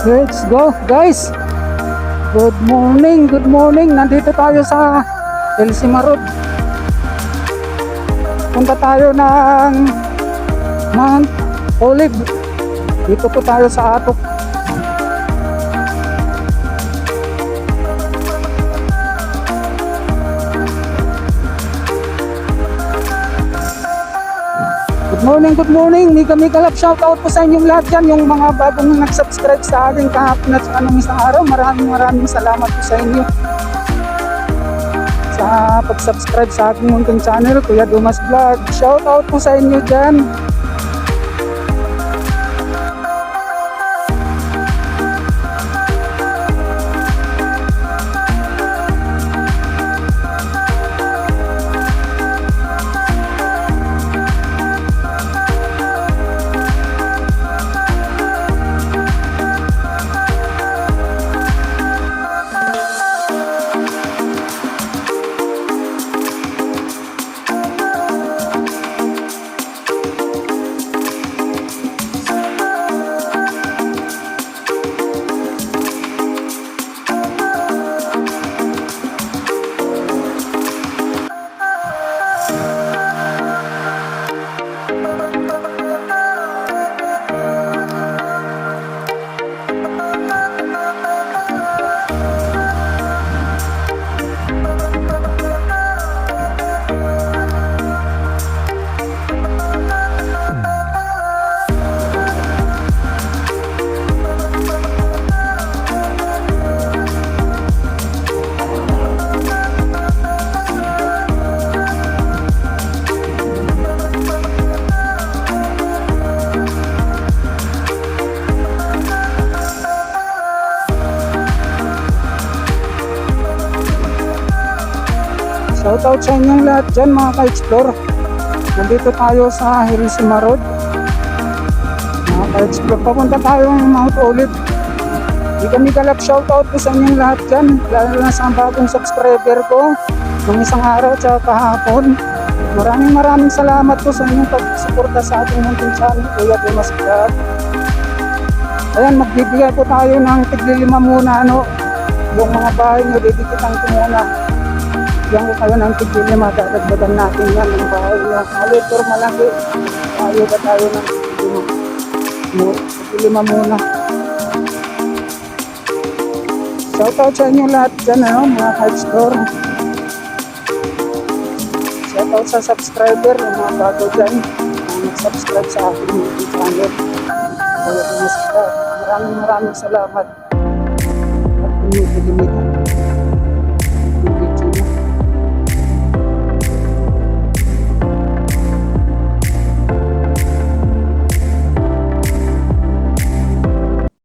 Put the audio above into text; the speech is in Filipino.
Let's go guys. Good morning, good morning. Nandito tayo sa Elcima Road. Punta tayo ng Mount Olive. Dito po tayo sa Atok. Good morning, Mika Love, shout out po sa inyong lahat dyan, yung mga bagong nag-subscribe sa akin kahapon at anong isang araw. Maraming salamat po sa inyo sa pag-subscribe sa aking munting channel, Kuya Dumas Vlog. Shout out po sa inyo dyan. Shoutout sa inyong lahat dyan mga ka-explore. Nandito tayo sa Elcima Road. Mga ka-explore, papunta tayo ng Mount Olive. Mika Love, shoutout po sa inyong lahat dyan, lalo na sa bagong subscriber ko ng isang araw at kahapon. Maraming salamat po sa inyong pagsuporta sa ating munting channel, Kuya Dumas Vlog. Ayan, magbibigay po tayo ng tig-5 muna, yung mga bahay nyo, didikitan ko muna. Diyan ko kayo ng tig-5, dadagdagan natin yan ng bahay na malitor malaki. Ayaw ba tayo ng tig-5 muna. Shoutout sa inyo lahat dyan, mga ka-explore. Shoutout sa subscriber, mga bago dyan, nag-subscribe sa aking YouTube channel. Kaya maraming salamat. At pinipili